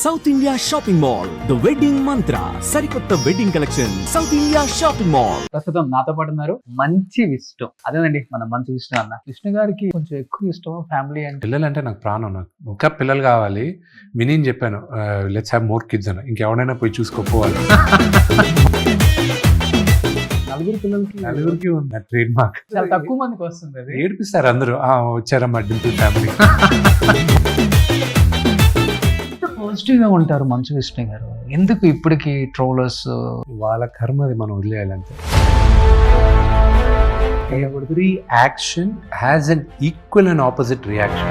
South India shopping mall the wedding మంత్ర సరికొత్త wedding collection south India shopping mall. ప్రస్తుతం నాతో పాటు ఉన్నారు మంచి విష్ణు. అదేనండి మన మంచి విష్ణు అన్న. విష్ణు గారికి కొంచెం ఎక్కువ ఇష్టం ఫ్యామిలీ అంటే. పిల్లలు అంటే నాకు ప్రాణం. నాకు ఇంకా పిల్లలు కావాలి. విని చెప్పాను లెట్స్ హ్యావ్ మోర్ కిడ్స్ అని. ఇంకెవడైనా పోయి చూసుకోపోవాలి. నలుగురికి ఉంది ట్రేడ్ మార్క్. చాలా తక్కువ మందికి వస్తుంది అది. ఏడిపిస్తారు అందరూ వచ్చారమ్మా డింపుల్ ఫ్యామిలీ. పాజిటివ్ గా ఉంటారు మంచు విష్ణు గారు. ఎందుకు ఇప్పటికి ట్రోలర్స్? వాళ్ళ కర్మ అది మనం వదిలేయాలంటే. Every action has an equal and opposite reaction.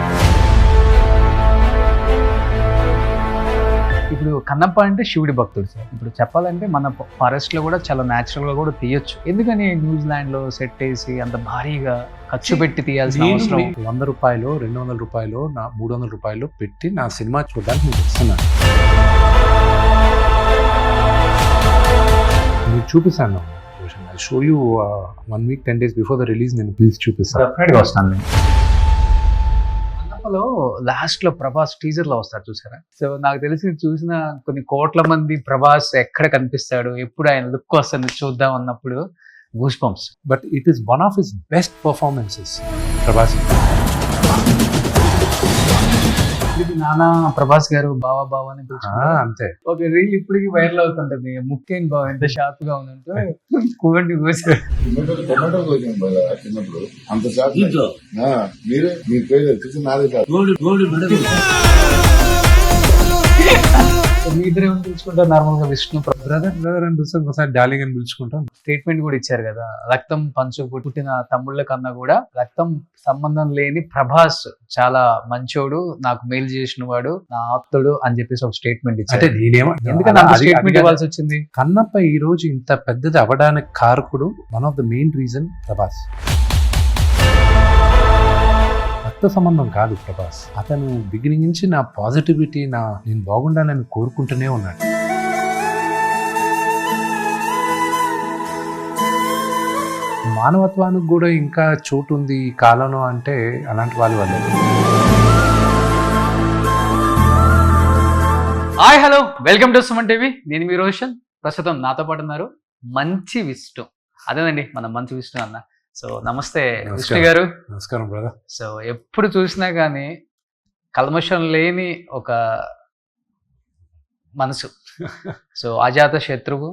ఇప్పుడు కన్నప్ప అంటే శివుడి భక్తుడు సార్. ఇప్పుడు చెప్పాలంటే మన ఫారెస్ట్ లో కూడా చాలా న్యాచురల్ గా కూడా తీయొచ్చు. ఎందుకని న్యూజిలాండ్ లో సెట్ వేసి అంత భారీగా ఖర్చు పెట్టి తీయాల్సిన అవసరం? 100 రూపాయలు 200 రూపాయలు 300 రూపాయలు పెట్టి నా సినిమా చూడడానికి నేను వస్తున్నాను. నేను చూపిస్తాను. I'll show you 1 week 10 days before the release. నేను ప్లీజ్ చూపిస్తాను. డెఫినెట్ గా వస్తాను. కన్నప్పలో లాస్ట్ లో ప్రభాస్ టీజర్ లో వస్తారు చూసారా? సో నాకు తెలిసి చూసిన కొన్ని కోట్ల మంది ప్రభాస్ ఎక్కడ కనిపిస్తాడు, ఎప్పుడు ఆయన లుక్ వస్తుంది చూద్దాం అన్నప్పుడు goose bumps. But it is one of his best performances, Prabhas. ఇది నానా ప్రభాస్ గారు బావా బావా అని పిలుచుకుంటారు. అంతే. ఒక రీల్ ఇప్పటికి వైరల్ అవుతుంటది. ముఖ్యం బావ ఎంత షార్ప్ గా ఉందంటే కూవండి కూసి టొమాటో కోసాం బాగా చిన్నప్పుడు అంత షార్ప్. మీరే మీ పేరు చూసి నాదే మీ ఇద్దరు ఏమని పిలుచుకుంటారు నార్మల్ గా? విష్ణు బ్రదర్ అని పిలుస్తాం, ఒకసారి డార్లింగ్ అని పిలుచుకుంటాం. స్టేట్మెంట్ కూడా ఇచ్చారు కదా, రక్తం పంచు పుట్టిన తమ్ముళ్ళ కన్నా కూడా రక్తం సంబంధం లేని ప్రభాస్ చాలా మంచోడు, నాకు మేలు చేసిన వాడు, నా ఆప్తుడు అని చెప్పేసి ఒక స్టేట్మెంట్ ఇచ్చారు. అంటే నేనేమో ఎందుకంటే స్టేట్మెంట్ ఇవ్వాల్సి వచ్చింది? కన్నప్ప ఈ రోజు ఇంత పెద్దది అవ్వడానికి కారకుడు one of the main reason Prabhas. రక్త సంబంధం కాదు ప్రభాస్. అతను బిగినింగ్ నుంచి నా పాజిటివిటీ, నేను బాగుండాలని కోరుకుంటూనే ఉన్నాడు. మానవత్వానికి కూడా ఇంకా చోటు ఉంది ఈ కాలంలో అంటే అలాంటి వాళ్ళే. Hi hello, welcome to Suman TV. నేను మీ రోషన్. ప్రస్తుతం నాతో పాటు ఉన్నారు మంచి విష్ణు. అదేనండి మన మంచి విష్ణు అన్న. సో నమస్తే విష్ణు గారు. నమస్కారం బ్రదర్. సో ఎప్పుడు చూసినా కానీ కల్మషం లేని ఒక మనసు. సో అజాత శత్రువు,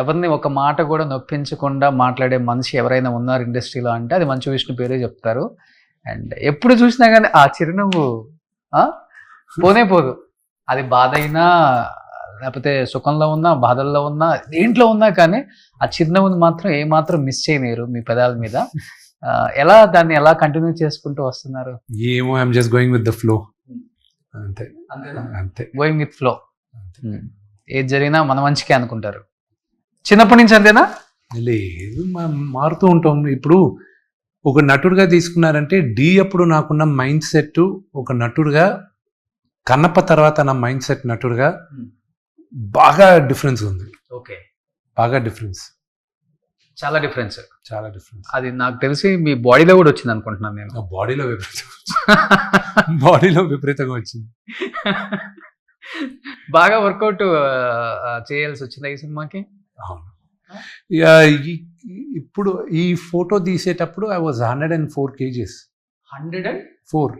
ఎవరిని ఒక మాట కూడా నొప్పించకుండా మాట్లాడే మనిషి ఎవరైనా ఉన్నారు ఇండస్ట్రీలో అంటే అది మంచు విష్ణు పేరే చెప్తారు. అండ్ ఎప్పుడు చూసినా కానీ ఆ చిరునవ్వు పోనే పోదు. అది బాధ అయినా లేకపోతే సుఖంలో ఉన్నా, బాధల్లో ఉన్నా, దేంట్లో ఉన్నా కానీ ఆ చిరునవ్వుని మాత్రం ఏమాత్రం మిస్ చేయలేరు మీ పెదాల మీద. దాన్ని ఎలా కంటిన్యూ చేసుకుంటూ వస్తున్నారు? ఏమో, I'm just going with the flow. అంతే అంతే, గోయింగ్ విత్ ఫ్లో. ఏది జరిగినా మన మంచికే అనుకుంటారు. చిన్నప్పటి నుంచి అంతేనా? లేదు, మారుతూ ఉంటాం. ఇప్పుడు ఒక నటుడుగా తీసుకున్నారంటే అప్పుడు నాకున్న మైండ్ సెట్ ఒక నటుడుగా, కన్నప్ప తర్వాత నా మైండ్ సెట్ నటుడుగా బాగా డిఫరెన్స్ ఉంది. ఓకే, బాగా డిఫరెన్స్, చాలా డిఫరెన్స్. చాలా డిఫరెన్స్. అది నాకు తెలిసి మీ బాడీలో కూడా వచ్చింది అనుకుంటున్నాను నేను. బాడీలో విపరీతంగా వచ్చింది. బాగా వర్కౌట్ చేయాల్సి వచ్చింది ఈ సినిమాకి. అవును. ఇప్పుడు ఈ ఫోటో తీసేటప్పుడు ఐ వాజ్ 104 kgs. 104.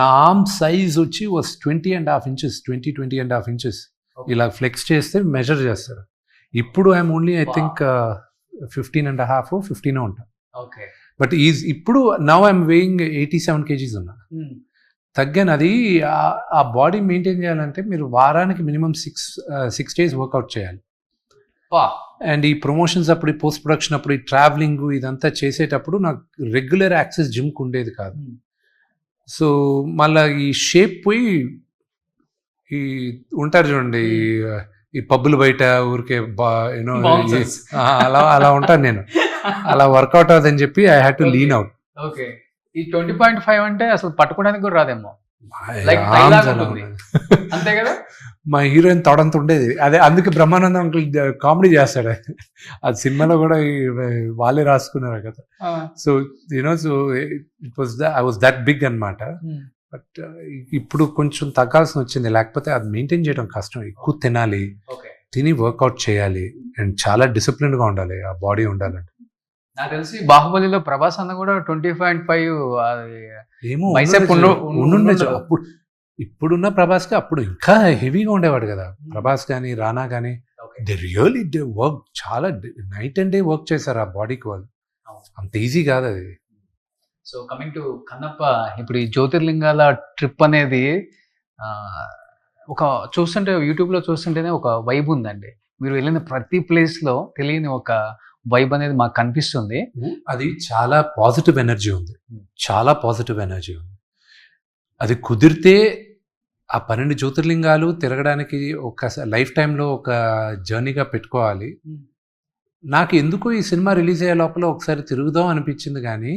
నా ఆర్మ్ సైజ్ వచ్చి వాజ్ 20.5 inches. 20.5 inches. ఇలా ఫ్లెక్స్ చేస్తే మెజర్ చేస్తారు. ఇప్పుడు ఐఎమ్ ఓన్లీ ఐ థింక్ 15.5 15 ఉంటా. బట్ ఇప్పుడు నవ్ ఐఎమ్ వేయింగ్ 87 kgs ఉన్నా. తగ్గాను. అది ఆ బాడీ మెయింటైన్ చేయాలంటే మీరు వారానికి మినిమం 6 days వర్కౌట్ చేయాలి. అండ్ ఈ ప్రమోషన్స్ అప్పుడు, ఈ పోస్ట్ ప్రొడక్షన్ అప్పుడు, ఈ ట్రావెలింగ్ ఇదంతా చేసేటప్పుడు నాకు రెగ్యులర్ యాక్సెస్ జిమ్కి ఉండేది కాదు. సో మళ్ళీ ఈ షేప్ పోయి ఈ ఉంటారు చూడండి ఈ పబ్బులు బయట ఊరికే యూనో అలా ఉంటాను నేను. అలా వర్కౌట్ అవుతుందని చెప్పి I had to lean out. Okay, ఈ 20.5 అంటే అసలు పట్టుకోవడానికి కూడా రాదేమో. అంతే కదా. మా హీరోయిన్ తొడంత ఉండేది. అదే అందుకే బ్రహ్మానందం అంకుల్ కామెడీ చేస్తాడు. అది సినిమాలో కూడా వాళ్ళే రాసుకున్నారు కదా. So you know, so I was that big అన్నమాట. బట్ ఇప్పుడు కొంచెం తగ్గాల్సి వచ్చింది, లేకపోతే అది మెయింటైన్ చేయడం కష్టం. ఎక్కువ తినాలి, ఓకే. తిని వర్కౌట్ చేయాలి, అండ్ చాలా డిసిప్లిన్గా ఉండాలి, ఆ బాడీ ఉండాలంటే. నాకు తెలిసి బాహుబలిలో ప్రభాస్ అన్న కూడా 20.5 ఏమో బైసెప్ ఉండుండొచ్చు అప్పుడు. ఇప్పుడున్న ప్రభాస్కి అప్పుడు ఇంకా హెవీగా ఉండేవాడు కదా ప్రభాస్ కానీ రానా కానీ. దే రియల్లీ వర్క్, చాలా నైట్ అండ్ డే వర్క్ చేశారు ఆ బాడీకి వాళ్ళు. అంత ఈజీ కాదు అది. సో కమింగ్ టు కన్నప్ప, ఇప్పుడు ఈ జ్యోతిర్లింగాల ట్రిప్ అనేది ఒక చూస్తుంటే యూట్యూబ్లో చూస్తుంటేనే ఒక వైబ్ ఉందండి. మీరు వెళ్ళిన ప్రతి ప్లేస్లో తెలియని ఒక వైబ్ అనేది మాకు కనిపిస్తుంది. అది చాలా పాజిటివ్ ఎనర్జీ ఉంది, చాలా పాజిటివ్ ఎనర్జీ ఉంది. అది కుదిరితే ఆ 12 జ్యోతిర్లింగాలు తిరగడానికి ఒక లైఫ్ టైంలో ఒక జర్నీగా పెట్టుకోవాలి. నాకు ఎందుకో ఈ సినిమా రిలీజ్ అయ్యే లోపల ఒకసారి తిరుగుదాం అనిపించింది, కానీ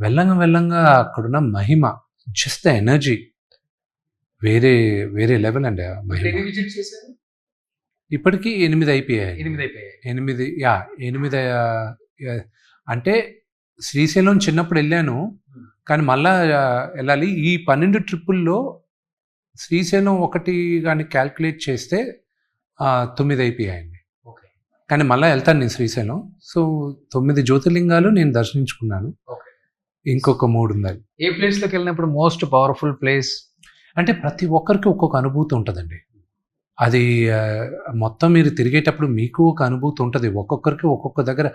వెళ్ళంగా అక్కడున్న మహిమ, జస్ట్ ద ఎనర్జీ వేరే వేరే లెవెల్ అండి ఆ మహిమ. ఇప్పటికీ 8 అయిపోయాయి. 8 అంటే శ్రీశైలం చిన్నప్పుడు వెళ్ళాను, కానీ మళ్ళా వెళ్ళాలి. ఈ 12 ట్రిప్పుల్లో శ్రీశైలం ఒకటి కానీ క్యాల్కులేట్ చేస్తే 9 అయిపోయాయండి. కానీ మళ్ళీ వెళ్తాను నేను శ్రీశైలం. సో 9 జ్యోతిర్లింగాలు నేను దర్శించుకున్నాను, ఇంకొక 3 ఉన్నాయి. ఏ ప్లేస్లోకి వెళ్ళినప్పుడు మోస్ట్ పవర్ఫుల్ ప్లేస్ అంటే ప్రతి ఒక్కరికి ఒక్కొక్క అనుభూతి ఉంటుందండి. అది మొత్తం మీరు తిరిగేటప్పుడు మీకు ఒక అనుభూతి ఉంటుంది, ఒక్కొక్కరికి ఒక్కొక్క దగ్గర.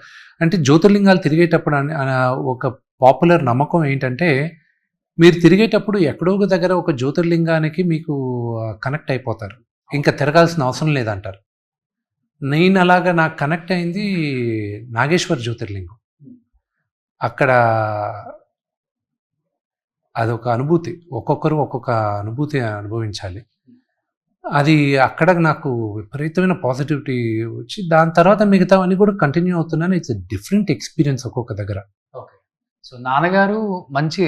అంటే జ్యోతిర్లింగాలు తిరిగేటప్పుడు ఒక పాపులర్ నమ్మకం ఏంటంటే, మీరు తిరిగేటప్పుడు ఎక్కడో ఒక దగ్గర ఒక జ్యోతిర్లింగానికి మీకు కనెక్ట్ అయిపోతారు, ఇంకా తిరగాల్సిన అవసరం లేదంటారు. నేను అలాగా నాకు కనెక్ట్ అయింది నాగేశ్వర్ జ్యోతిర్లింగం. అక్కడ అదొక అనుభూతి, ఒక్కొక్కరు ఒక్కొక్క అనుభూతి అనుభవించాలి. అది అక్కడ నాకు విపరీతమైన పాజిటివిటీ వచ్చి, దాని తర్వాత మిగతావన్నీ కూడా కంటిన్యూ అవుతున్నాను. ఇట్స్ డిఫరెంట్ ఎక్స్పీరియన్స్ ఒక్కొక్క దగ్గర. ఓకే. సో నాన్నగారు మంచి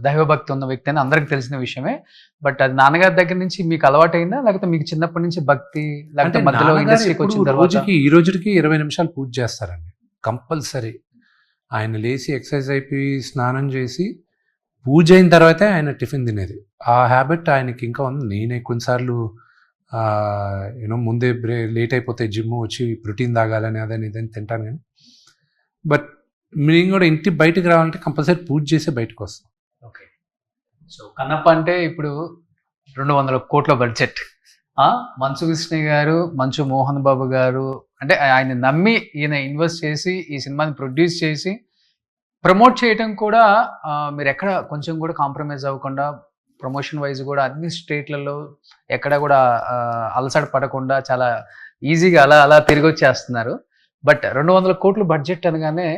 దైవభక్తి ఉన్న వ్యక్తి అని అందరికి తెలిసిన విషయమే. బట్ అది నాన్నగారి దగ్గర నుంచి మీకు అలవాటైందా, లేకపోతే మీకు చిన్నప్పటి నుంచి భక్తి, లేకపోతే మధ్యలో ఇండస్ట్రీకి వచ్చిన తర్వాత? ఈ రోజుకి 20 నిమిషాలు పూజ చేస్తారండి కంపల్సరీ. ఆయన లేచి ఎక్సర్సైజ్ అయిపోయి స్నానం చేసి పూజ అయిన తర్వాతే ఆయన టిఫిన్ తినేది. ఆ హ్యాబిట్ ఆయనకి ఇంకా ఉంది. నేనే కొన్నిసార్లు ముందే లేట్ అయిపోతే జిమ్ వచ్చి ప్రోటీన్ తాగాలని అదని ఇదని తింటాను, కానీ బట్ మేము కూడా ఇంటి బయటకు రావాలంటే కంపల్సరీ పూజ చేసి బయటకు వస్తాం. ఓకే. సో కన్నప్ప అంటే ఇప్పుడు 200 కోట్ల బడ్జెట్. మంచు విష్ణు గారు, మంచు మోహన్ బాబు గారు, అంటే ఆయన నమ్మి ఈయన ఇన్వెస్ట్ చేసి ఈ సినిమాని ప్రొడ్యూస్ చేసి ప్రమోట్ చేయడం కూడా మీరు ఎక్కడ కొంచెం కూడా కాంప్రమైజ్ అవ్వకుండా, ప్రమోషన్ వైజ్ కూడా అన్ని స్టేట్లలో ఎక్కడ కూడా అలసట పడకుండా చాలా ఈజీగా అలా తిరిగి వచ్చేస్తున్నారు. బట్ 200 కోట్ల బడ్జెట్ అనగానే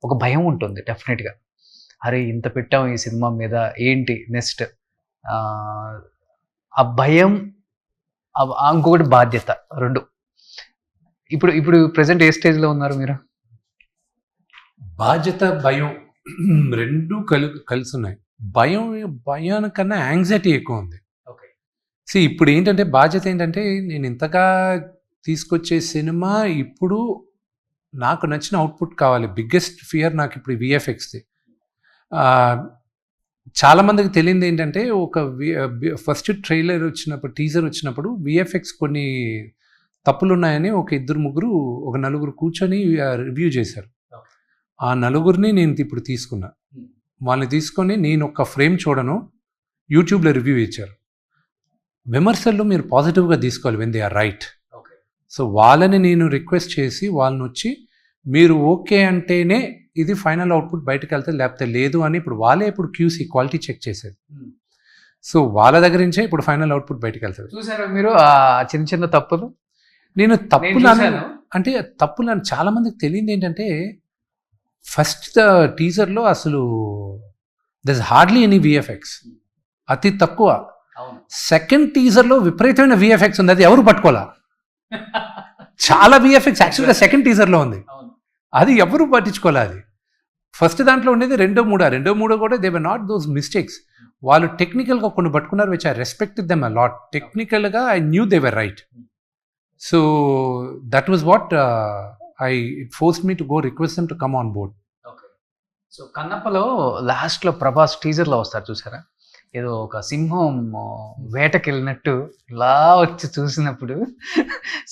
ఒక భయం ఉంటుంది డెఫినెట్గా. అరే ఇంత పెట్టాం ఈ సినిమా మీద, ఏంటి నెక్స్ట్? ఆ భయం, ఇంకొకటి బాధ్యత, 2. ఇప్పుడు ప్రెసెంట్ ఏ స్టేజ్లో ఉన్నారు మీరు? బాధ్యత, భయం 2 కలిసి ఉన్నాయి. భయానికన్నా యాంగ్జైటీ ఎక్కువ ఉంది. ఓకే. ఇప్పుడు ఏంటంటే బాధ్యత ఏంటంటే, నేను ఇంతగా తీసుకొచ్చే సినిమా ఇప్పుడు నాకు నచ్చిన అవుట్పుట్ కావాలి. బిగ్గెస్ట్ ఫియర్ నాకు ఇప్పుడు విఎఫ్ఎక్స్ది. చాలామందికి తెలియదు ఏంటంటే, ఒక ఫస్ట్ ట్రైలర్ వచ్చినప్పుడు, టీజర్ వచ్చినప్పుడు విఎఫ్ఎక్స్ కొన్ని తప్పులు ఉన్నాయని ఒక 2-3 నలుగురు కూర్చొని రివ్యూ చేశారు. ఆ నలుగురిని నేను ఇప్పుడు తీసుకున్నా. వాళ్ళని తీసుకొని నేను ఒక ఫ్రేమ్ చూడను, యూట్యూబ్లో రివ్యూ ఇచ్చారు. విమర్శల్లో మీరు పాజిటివ్గా తీసుకోవాలి when they are right. So వాళ్ళని నేను రిక్వెస్ట్ చేసి వాళ్ళని వచ్చి, మీరు ఓకే అంటేనే ఇది ఫైనల్ అవుట్పుట్ బయటకు వెళ్తుంది, లేకపోతే లేదు అని ఇప్పుడు వాళ్ళే ఇప్పుడు క్యూసీ క్వాలిటీ చెక్ చేసేది. సో వాళ్ళ దగ్గర నుంచే ఇప్పుడు ఫైనల్ అవుట్పుట్ బయటకు వెళ్తుంది. చూసారా మీరు చిన్న తప్పులు? నేను తప్పులు అంటే తప్పులు చాలా మందికి తెలియదు ఏంటంటే, ఫస్ట్ టీజర్లో అసలు there is hardly any VFX, అతి తక్కువ. సెకండ్ టీజర్లో విపరీతమైన విఎఫ్ఎక్స్ ఉంది, అది ఎవరు పట్టుకోవాలా? చాలా విఎఫ్ఎక్స్ యాక్చువల్గా సెకండ్ టీజర్లో ఉంది, అది ఎవరు పట్టించుకోవాలి. అది ఫస్ట్ దాంట్లో ఉండేది 2-3 కూడా they were not those mistakes. వాళ్ళు టెక్నికల్గా కొన్ని పట్టుకున్నారు, which I respect them a lot. టెక్నికల్గా I knew they were right. So that was what it forced me to go request them to come on board. Okay. So కన్నప్పలో లాస్ట్లో ప్రభాస్ టీజర్లో వస్తారు చూసారా, ఏదో ఒక సింహం వేటకి వెళ్ళినట్టు ఇలా వచ్చి చూసినప్పుడు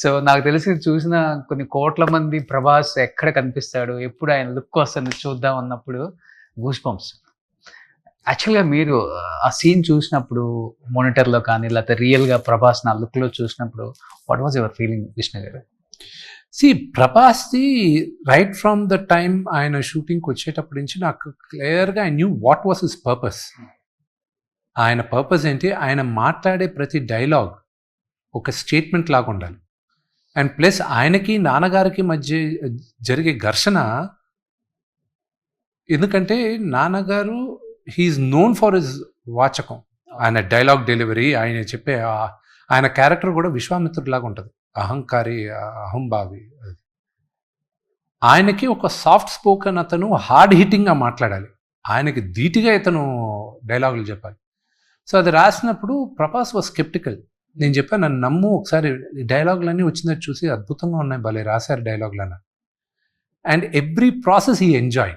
సో నాకు తెలిసి చూసిన కొన్ని కోట్ల మంది ప్రభాస్ ఎక్కడ కనిపిస్తాడు, ఎప్పుడు ఆయన లుక్ వస్తుంది చూద్దాం అన్నప్పుడు గూస్ బంప్స్. యాక్చువల్గా మీరు ఆ సీన్ చూసినప్పుడు మానిటర్లో కానీ లేకపోతే రియల్గా ప్రభాస్ నా లుక్లో చూసినప్పుడు what was your feeling Vishnu garu? See ప్రభాస్ది రైట్ ఫ్రమ్ ద టైమ్ ఆయన షూటింగ్కి వచ్చేటప్పటి నుంచి నాకు క్లియర్గా I knew what was his purpose. ఆయన పర్పస్ ఏంటి, ఆయన మాట్లాడే ప్రతి డైలాగ్ ఒక స్టేట్మెంట్ లాగా ఉండాలి. అండ్ ప్లస్ ఆయనకి నాన్నగారికి మధ్య జరిగే ఘర్షణ, ఎందుకంటే నాన్నగారు హీఈస్ నోన్ ఫర్ హిజ్ వాచకం, ఆయన డైలాగ్ డెలివరీ, ఆయన చెప్పే ఆయన క్యారెక్టర్ కూడా విశ్వామిత్రుడిలాగా ఉంటుంది, అహంకారి అహంభావి. ఆయనకి ఒక సాఫ్ట్ స్పోకెన్ అతను హార్డ్ హిట్టింగ్గా మాట్లాడాలి, ఆయనకి ధీటుగా ఇతను డైలాగులు చెప్పాలి. సో అది రాసినప్పుడు ప్రభాస్ వాజ్ స్కెప్టికల్. నేను చెప్పాను, నన్ను నమ్ము ఒకసారి డైలాగులన్నీ వచ్చిందని చూసి అద్భుతంగా ఉన్నాయి, భలే రాశారు డైలాగులన్న. And every process he enjoy,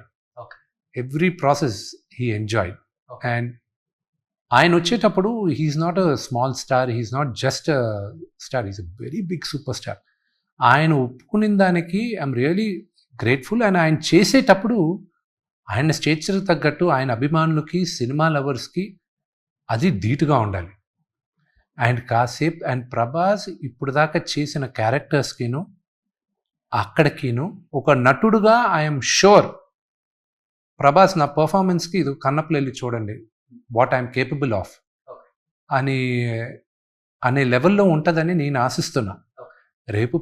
every process he enjoy. And ఆయన వచ్చేటప్పుడు he's not a small star, he's not just a star, is a very big super star. ఆయన ఒప్పుకునే దానికి ఐఎమ్ రియలీ గ్రేట్ఫుల్. అండ్ ఆయన చేసేటప్పుడు ఆయన స్టేచర్ తగ్గట్టు ఆయన అభిమానులకి, సినిమా లవర్స్కి అది ధీటుగా ఉండాలి. అండ్ కాసేపు అండ్ ప్రభాస్ ఇప్పుడు దాకా చేసిన క్యారెక్టర్స్కిను అక్కడికిను ఒక నటుడుగా ఐఎమ్ షూర్ ప్రభాస్ నా పర్ఫార్మెన్స్కి ఇది కన్నప్పలో వెళ్ళి చూడండి వాట్ ఐఎమ్ కేపబుల్ ఆఫ్ అని అనే లెవెల్లో ఉంటుందని నేను ఆశిస్తున్నా. రేపు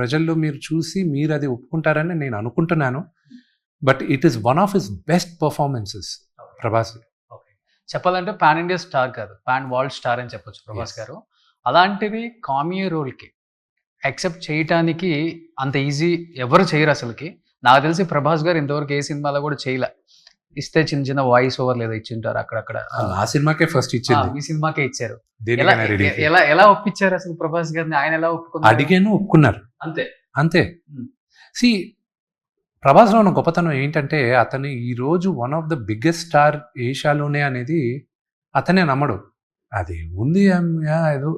ప్రజల్లో మీరు చూసి మీరు అది ఒప్పుకుంటారని నేను అనుకుంటున్నాను. But it is one of his best performances Prabhas. చెప్పాలంటే పాన్ ఇండియా స్టార్ కాదు, పాన్ వరల్డ్ స్టార్ అని చెప్పొచ్చు ప్రభాస్ గారు. అలాంటిది కామియో రోల్కి యాక్సెప్ట్ చేయటానికి అంత ఈజీ ఎవరు చేయరు అసలుకి. నాకు తెలిసి ప్రభాస్ గారు ఇంతవరకు ఏ సినిమాలో కూడా చేయలే. ఇస్తే చిన్న చిన్న వాయిస్ ఓవర్ లేదా ఇచ్చింటారు అక్కడక్కడ. ఆ సినిమాకే ఫస్ట్ ఇచ్చారు, ఈ సినిమాకే ఇచ్చారు. ఎలా ఒప్పించారు అసలు ప్రభాస్ గారిని? ఆయన ఎలా ఒప్పుకున్నారు? అడిగాను, ఒప్పుకున్నారు, అంతే. సి ప్రభాస్లో ఉన్న గొప్పతనం ఏంటంటే అతను ఈరోజు one of the biggest star ఏషియాలోనే అనేది అతనే నమ్మడు. అది ఉంది ఏదో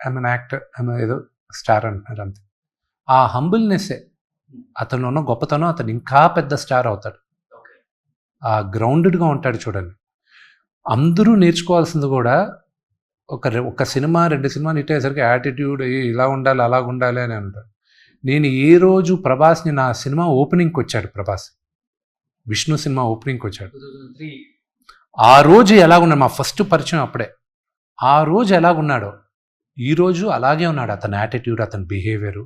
ఐఎమ్ యాక్టర్, ఏదో స్టార్ అంటున్నారు అంతే. ఆ హంబుల్నెస్సే అతను ఉన్న గొప్పతనం. అతను ఇంకా పెద్ద స్టార్ అవుతాడు. ఆ గ్రౌండెడ్గా ఉంటాడు చూడండి. అందరూ నేర్చుకోవాల్సింది కూడా ఒక సినిమా 2 సినిమాలు హిట్ అయ్యేసరికి యాటిట్యూడ్ ఇలా ఉండాలి అలా ఉండాలి అని అంటారు. నేను ఏ రోజు ప్రభాస్ని నా సినిమా ఓపెనింగ్కి వచ్చాడు, ప్రభాస్ విష్ణు సినిమా ఓపెనింగ్కి వచ్చాడు. ఆ రోజు ఎలాగున్నాడు, మా ఫస్ట్ పరిచయం అప్పుడే. ఆ రోజు ఎలాగున్నాడో ఈరోజు అలాగే ఉన్నాడు. అతని యాటిట్యూడ్, అతని బిహేవియర్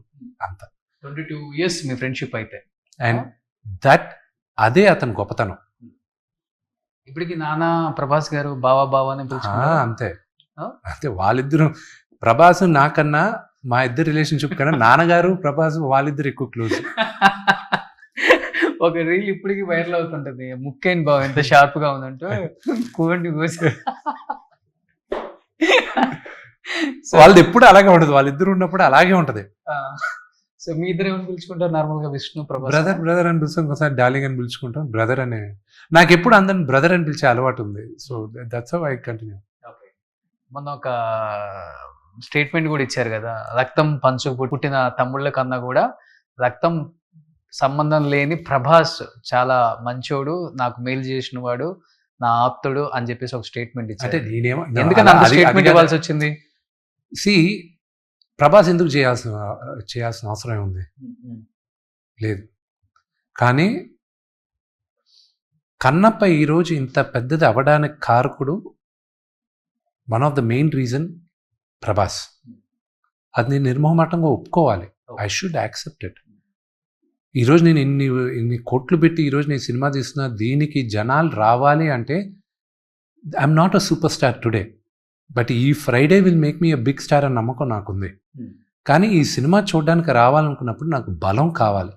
అంతా. 22 years మీ ఫ్రెండ్షిప్ అయితే. అండ్ అదే అతని గొప్పతనం. ఇప్పటికి నానా ప్రభాస్ గారు బావా అని అంతే. వాళ్ళిద్దరు ప్రభాస్ నాకన్నా మా ఇద్దరు రిలేషన్షిప్ కన్నా నాన్నగారు ప్రభాస్ వాళ్ళిద్దరు ఎక్కువ క్లోజ్. ఒక రీల్ ఇప్పటికి వైరల్ అవుతుంటది, ముక్కైన బావ ఎంత షార్ప్ గా ఉందంటే కోడి కోసి. వాళ్ళది ఎప్పుడు అలాగే ఉంటది, వాళ్ళిద్దరు ఉన్నప్పుడు అలాగే ఉంటది. సో మీ ఇద్దరు ఏమని పిలుచుకుంటారు నార్మల్ గా? విష్ణు ప్రభాస్ బ్రదర్ అని పిలుస్తాం, ఒకసారి డార్లింగ్ అని పిలుచుకుంటాం. బ్రదర్ అనే నాకు ఎప్పుడు అందరిని బ్రదర్ అని పిలిచే అలవాటు ఉంది. So that's how I continue. మొన్న ఒక స్టేట్మెంట్ కూడా ఇచ్చారు కదా, రక్తం పంచు పుట్టిన తమ్ముళ్ళ కన్నా కూడా రక్తం సంబంధం లేని ప్రభాస్ చాలా మంచోడు, నాకు మేలు చేసిన వాడు, నా ఆప్తుడు అని చెప్పేసి ఒక స్టేట్మెంట్ ఇచ్చారు. అంటే నేనేమో ఎందుకని అంత స్టేట్మెంట్ ఇవ్వాల్సి వచ్చింది? సి ప్రభాస్ ఎందుకు చేయాల్సిన అవసరం ఉంది లేదు. కానీ కన్నప్ప ఈరోజు ఇంత పెద్దది అవ్వడానికి కారకుడు one of the main reason Prabhas. అది నేను నిర్మోహమాటంగా ఒప్పుకోవాలి. I should accept it. ఈరోజు నేను ఇన్ని కోట్లు పెట్టి ఈరోజు నేను సినిమా తీస్తున్నా, దీనికి జనాలు రావాలి అంటే I'm not a super star today, but ఈ Friday will make me a big star అని నమ్మకం నాకుంది. కానీ ఈ సినిమా చూడడానికి రావాలనుకున్నప్పుడు నాకు బలం కావాలి,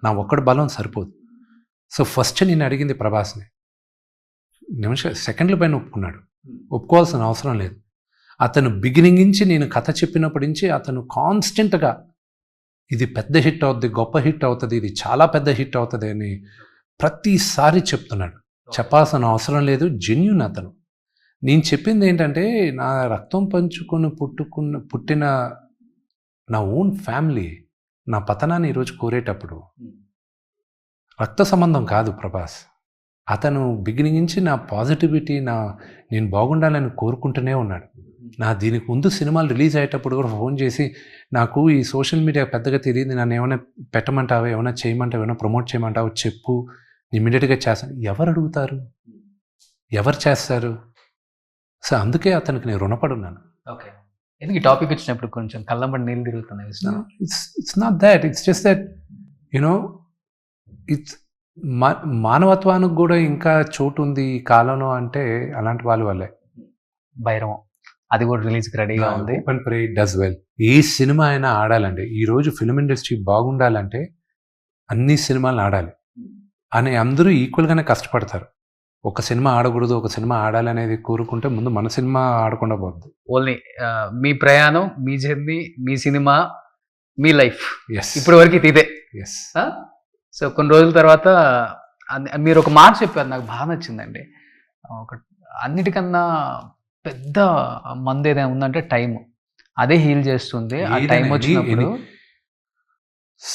నా ఒక్కడి బలం సరిపోదు. సో ఫస్ట్ నేను అడిగింది ప్రభాస్ని, సెకండ్ల పైన ఒప్పుకున్నాడు. ఒప్పుకోవాల్సిన అవసరం లేదు. అతను బిగినింగ్ నుంచి నేను కథ చెప్పినప్పటి నుంచి అతను కాన్స్టెంట్గా ఇది పెద్ద హిట్ అవుతుంది, గొప్ప హిట్ అవుతుంది, ఇది చాలా పెద్ద హిట్ అవుతుంది అని ప్రతిసారి చెప్తున్నాడు, చెప్పాల్సిన అవసరం లేదు, జెన్యూన్ అతను. నేను చెప్పింది ఏంటంటే నా రక్తం పంచుకొని పుట్టిన నా ఓన్ ఫ్యామిలీ నా పతనాన్ని ఈరోజు కోరేటప్పుడు రక్త సంబంధం కాదు ప్రభాస్. అతను బిగినింగ్ నుంచి నా పాజిటివిటీ, నేను బాగుండాలని కోరుకుంటూనే ఉన్నాడు. దీనికి ముందు సినిమాలు రిలీజ్ అయ్యేటప్పుడు కూడా ఫోన్ చేసి, నాకు ఈ సోషల్ మీడియా పెద్దగా తెలియదు, నన్ను ఏమైనా పెట్టమంటావా, ఏమైనా చేయమంటావా, ఏమైనా ప్రమోట్ చేయమంటావా చెప్పు, ఇమ్మీడియట్గా చేస్తాను. ఎవరు అడుగుతారు, ఎవరు చేస్తారు? సో అందుకే అతనికి నేను రుణపడి ఉన్నాను. ఓకే, ఎందుకు ఈ టాపిక్ వచ్చినప్పుడు కొంచెం కళ్ళంబడి నీళ్ళు తిరుగుతున్నాయి? It's not that, it's just that you know it's మానవత్వానికి కూడా ఇంకా చోటు ఉంది ఈ కాలంలో అంటే అలాంటి వాళ్ళ వల్లే. భైరవం అది కూడా రిలీజ్కి రెడీగా ఉంది. Open pray does well. A cinema అయినా ఆడాలంటే, ఈరోజు ఫిల్మ్ ఇండస్ట్రీ బాగుండాలంటే అన్ని సినిమాలను ఆడాలి అని అందరూ ఈక్వల్గానే కష్టపడతారు. ఒక సినిమా ఆడకూడదు, ఒక సినిమా ఆడాలనేది కోరుకుంటే ముందు మన సినిమా ఆడకుండా పోద్ది. ఓన్లీ మీ ప్రయాణం, మీ జర్నీ, మీ సినిమా, మీ లైఫ్ ఎస్ ఇప్పటి వరకు ఇదే. ఎస్. సో కొన్ని రోజుల తర్వాత మీరు ఒక మాట చెప్పారు, నాకు బాగా నచ్చిందండి. ఒక అన్నిటికన్నా పెద్ద మందు ఏదైనా ఉందంటే టైం, అదే హీల్ చేస్తుంది. ఆ టైం వచ్చినప్పుడు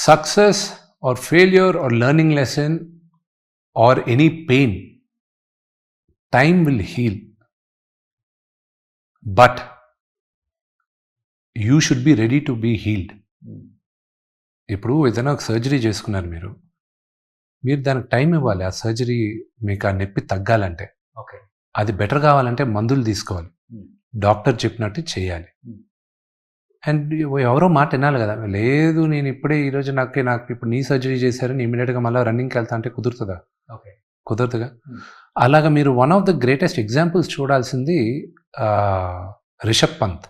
success or failure or learning lesson or any pain, time will heal, but you should be ready to be healed. ఇప్పుడు ఏదైనా ఒక సర్జరీ చేసుకున్నారు మీరు దానికి టైం ఇవ్వాలి. ఆ సర్జరీ మీకు ఆ నొప్పి తగ్గాలంటే, ఓకే, అది బెటర్ కావాలంటే మందులు తీసుకోవాలి, డాక్టర్ చెప్పినట్టు చేయాలి. అండ్ ఎవరో మాట వినాలి కదా. లేదు నేను ఇప్పుడే ఈరోజు నాకు ఇప్పుడు నీ సర్జరీ చేశారని ఇమీడియట్గా మళ్ళీ రన్నింగ్కి వెళ్తా అంటే కుదురుతుందా? ఓకే, కుదరదుగా. అలాగా మీరు one of the greatest examples చూడాల్సింది రిషబ్ పంత్.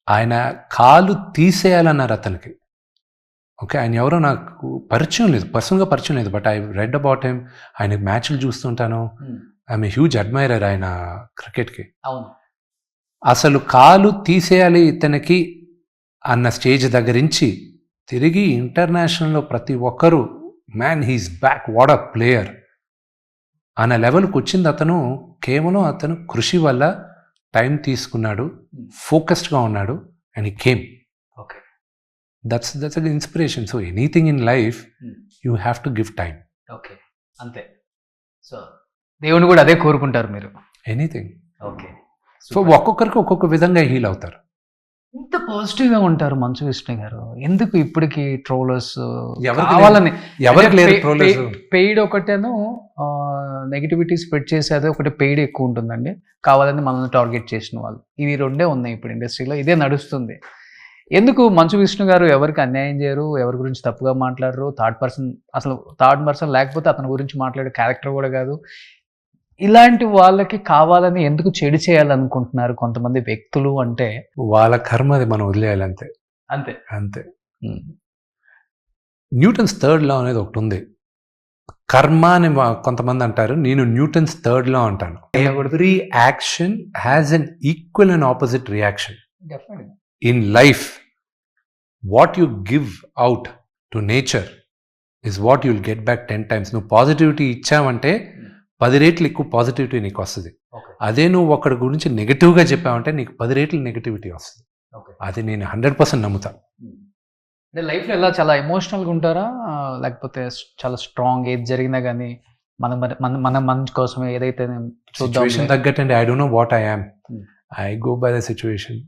ఆయన కాలు తీసేయాలన్నారు అతనికి. ఓకే, ఆయన ఎవరో నాకు పరిచయం లేదు, పర్సనల్గా పరిచయం లేదు, but I read about him. ఆయన మ్యాచ్లు చూస్తుంటాను, ఐఎమ్ ఏ హ్యూజ్ అడ్మైరర్ ఆయన క్రికెట్కి. అవును, అసలు కాలు తీసేయాలి ఇతనికి అన్న స్టేజ్ దగ్గరించి తిరిగి ఇంటర్నేషనల్లో ప్రతి ఒక్కరూ man he's back, what a player అనే లెవెల్కి వచ్చింది అతను. కేవలం అతను కృషి వల్ల టైం తీసుకున్నాడు, ఫోకస్డ్గా ఉన్నాడు, and he came. Okay, that's an inspiration. So anything in life you have to give time. Okay, అంతే. సో దేవుని కూడా అదే కోరుకుంటారు మీరు? ఎనీథింగ్. ఓకే, సో ఒక్కొక్కరికి ఒక్కొక్క విధంగా హీల్ అవుతారు. ఇంత పాజిటివ్గా ఉంటారు మంచు విష్ణు గారు, ఎందుకు ఇప్పటికి ట్రోలర్స్ ఎవరికి కావాలని? ఎవరికి లేరు ట్రోలర్స్? పెయిడ్ ఒకటేను నెగిటివిటీ స్ప్రెడ్ చేసేది ఒకటి పెయిడ్ ఎక్కువ ఉంటుందండి, కావాలని మనల్ని టార్గెట్ చేసిన వాళ్ళు. ఇవి రెండే ఉన్నాయి ఇప్పుడు ఇండస్ట్రీలో, ఇదే నడుస్తుంది. ఎందుకు మంచు విష్ణు గారు ఎవరికి అన్యాయం చేయరు, ఎవరి గురించి తప్పుగా మాట్లాడరు? థర్డ్ పర్సన్ లేకపోతే అతని గురించి మాట్లాడే క్యారెక్టర్ కూడా కాదు. ఇలాంటి వాళ్ళకి కావాలని ఎందుకు చెడు చేయాలనుకుంటున్నారు కొంతమంది వ్యక్తులు? అంటే వాళ్ళ కర్మ, అది మనం వదిలేయాలి అంతే. అంతే అంతే. న్యూటన్స్ థర్డ్ లా అనేది ఒకటి ఉంది. కర్మ అని కొంతమంది అంటారు, నేను న్యూటన్స్ థర్డ్ లా అంటాను. Every action has an equal and opposite reaction. In life what you give out to nature is what you'll get back 10 times. నువ్వు పాజిటివిటీ ఇచ్చావంటే 10 రెట్లు ఎక్కువ పాజిటివిటీ నీకు వస్తుంది. అదే నువ్వు ఒకటి గురించి నెగిటివ్గా చెప్పావంటే నీకు 10 రెట్లు నెగిటివిటీ వస్తుంది. అది నేను 100% నమ్ముతాను. అంటే లైఫ్లో ఎలా చాలా ఎమోషనల్గా ఉంటారా, లేకపోతే చాలా స్ట్రాంగ్, ఏది జరిగినా కానీ మన మంచి కోసమే ఏదైతే సిచ్యువేషన్ తగ్గట్టండి. I don't know what I am, I go by the situation,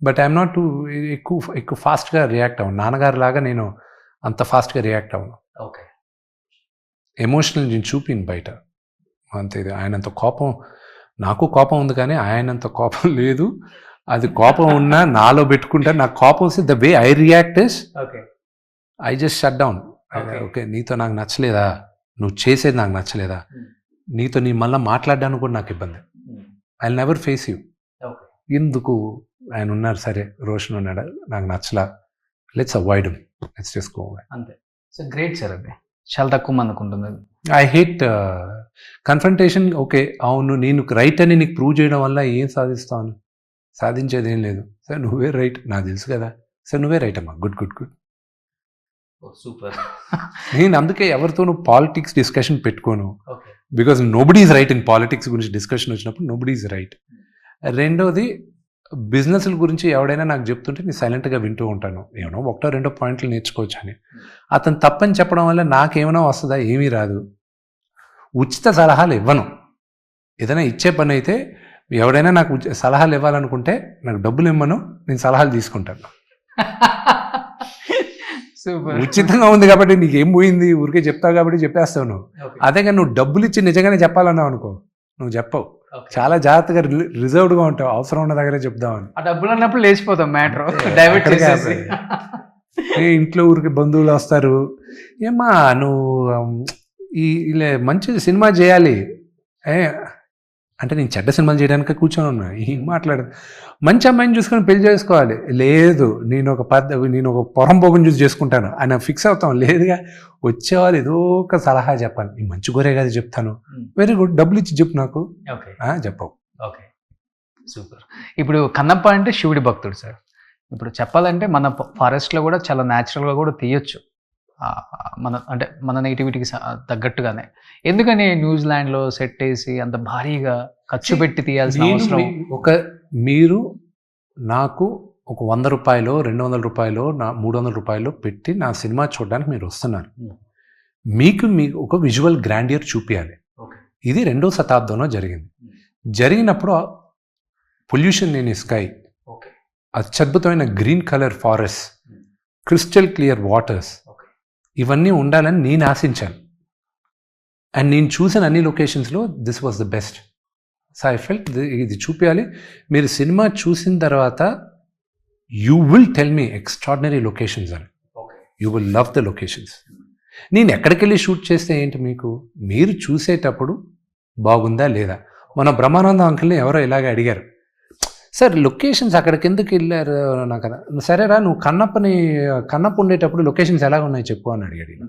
but I'm not to ఎక్కువ ఫాస్ట్గా రియాక్ట్ అవ్వను. నాన్నగారు లాగా నేను అంత ఫాస్ట్గా రియాక్ట్ అవ్వను. ఓకే, ఎమోషనల్ నేను చూపిను బయట అంతే. ఆయనంత కోపం, నాకు కోపం ఉంది కానీ ఆయనంత కోపం లేదు. అది కోపం ఉన్నా నాలో పెట్టుకుంటా. నాకు కోపం వస్తే the way I react is I just shut down. Okay, నీతో నాకు నచ్చలేదా, నువ్వు చేసేది నాకు నచ్చలేదా, నీతో నీ మళ్ళీ మాట్లాడడానికి కూడా నాకు ఇబ్బంది. I never face you. ఎందుకు ఆయన ఉన్నారు, సరే రోషన్ ఉన్నాడు, నాకు నచ్చలా, let's avoid, let's just go away. అంతే. సో గ్రేట్ సార్, అది చాలా తక్కువ మందికి ఉంటుంది. I hate confrontation. ఓకే, అవును నేను రైట్ అని నీకు ప్రూవ్ చేయడం వల్ల ఏం సాధిస్తాను? సాధించేది ఏం లేదు. సార్ నువ్వే రైట్, నాకు తెలుసు కదా, సార్ నువ్వే రైట్ అమ్మా, గుడ్ గుడ్ గుడ్. సూపర్. నేను అందుకే ఎవరితోనూ పాలిటిక్స్ డిస్కషన్ పెట్టుకోను. Okay. Because nobody is right in politics గురించి డిస్కషన్ వచ్చినప్పుడు నోబడీ ఈజ్ రైట్. రెండోది బిజినెస్ల గురించి ఎవడైనా నాకు చెప్తుంటే నేను సైలెంట్గా వింటూ ఉంటాను. ఏమన్నా ఒకటో రెండో పాయింట్లు నేర్చుకోవచ్చు అని. అతను తప్పని చెప్పడం వల్ల నాకేమైనా వస్తుందా? ఏమీ రాదు. ఉచిత సలహాలు ఇవ్వను. ఏదైనా ఇచ్చే పని అయితే ఎవడైనా నాకు సలహాలు ఇవ్వాలనుకుంటే నాకు డబ్బులు ఇవ్వను, నేను సలహాలు తీసుకుంటాను. సూపర్. ఉచితంగా ఉంది కాబట్టి నీకేం పోయింది, ఊరికే చెప్తావు కాబట్టి చెప్పేస్తావు నువ్వు. అదే కానీ నువ్వు డబ్బులు ఇచ్చి నిజంగానే చెప్పాలన్నావు అనుకో, నువ్వు చెప్పవు. చాలా జాగ్రత్తగా రిజర్వ్డ్గా ఉంటావు, అవసరం ఉన్న దగ్గరే చెప్దామని. ఆ డబ్బులు అన్నప్పుడు లేచిపోతాం మ్యాటర్ డైవర్ట్ చేసేసి. ఇంట్లో ఊరికి బంధువులు వస్తారు, ఏమ్మా నువ్వు ఇలా మంచి సినిమా చేయాలి అంటే నేను చెడ్డ సినిమాలు చేయడానికి కూర్చొని ఉన్నా. ఏం మాట్లాడదు, మంచి అమ్మాయిని చూసుకొని పెళ్లి చేసుకోవాలి. లేదు, నేను ఒక పొరంపోకం చూసి చేసుకుంటాను అని ఫిక్స్ అవుతాం. లేదుగా వచ్చేవాళ్ళు ఏదో ఒక సలహా చెప్పాలి. నేను మంచి కోరే కదా చెప్తాను. వెరీ గుడ్, డబ్బులు ఇచ్చి చెప్పు నాకు. ఓకే. చెప్పవు. Okay, super. ఇప్పుడు కన్నప్ప అంటే శివుడి భక్తుడు సార్. ఇప్పుడు చెప్పాలంటే మన ఫారెస్ట్లో కూడా చాలా న్యాచురల్గా కూడా తీయొచ్చు, మన నెగిటివిటీకి తగ్గట్టుగానే. ఎందుకని న్యూజిలాండ్లో సెట్ వేసి అంత భారీగా ఖర్చు పెట్టి తీయాల్సిన అవసరం? మీరు నాకు ఒక 100 రూపాయలు 200 రూపాయలు 300 రూపాయలు పెట్టి నా సినిమా చూడడానికి మీరు వస్తున్నారు. మీకు ఒక విజువల్ గ్రాండియర్ చూపించాలి. ఇది 2వ శతాబ్దంలో జరిగినప్పుడు పొల్యూషన్ లేని స్కై, అత్యద్భుతమైన green colour forest, crystal clear waters, ఇవన్నీ ఉండాలని నేను ఆశించాను. అండ్ నేను చూసిన అన్ని లొకేషన్స్లో this was the best. So I felt ఇది చూపించాలి. మీరు సినిమా చూసిన తర్వాత you will tell me extraordinary locations అని. You will love the locations. నేను ఎక్కడికి వెళ్ళి షూట్ చేస్తే ఏంటి, మీరు చూసేటప్పుడు బాగుందా లేదా. మన బ్రహ్మానందం అంకుల్ని ఎవరో ఇలాగే అడిగారు, సార్ లొకేషన్స్ అక్కడికి ఎందుకు వెళ్ళారు నాకు కదా. సరేరా, నువ్వు కన్నప్ప ఉండేటప్పుడు లొకేషన్స్ ఎలా ఉన్నాయి చెప్పు అని అడిగాడు.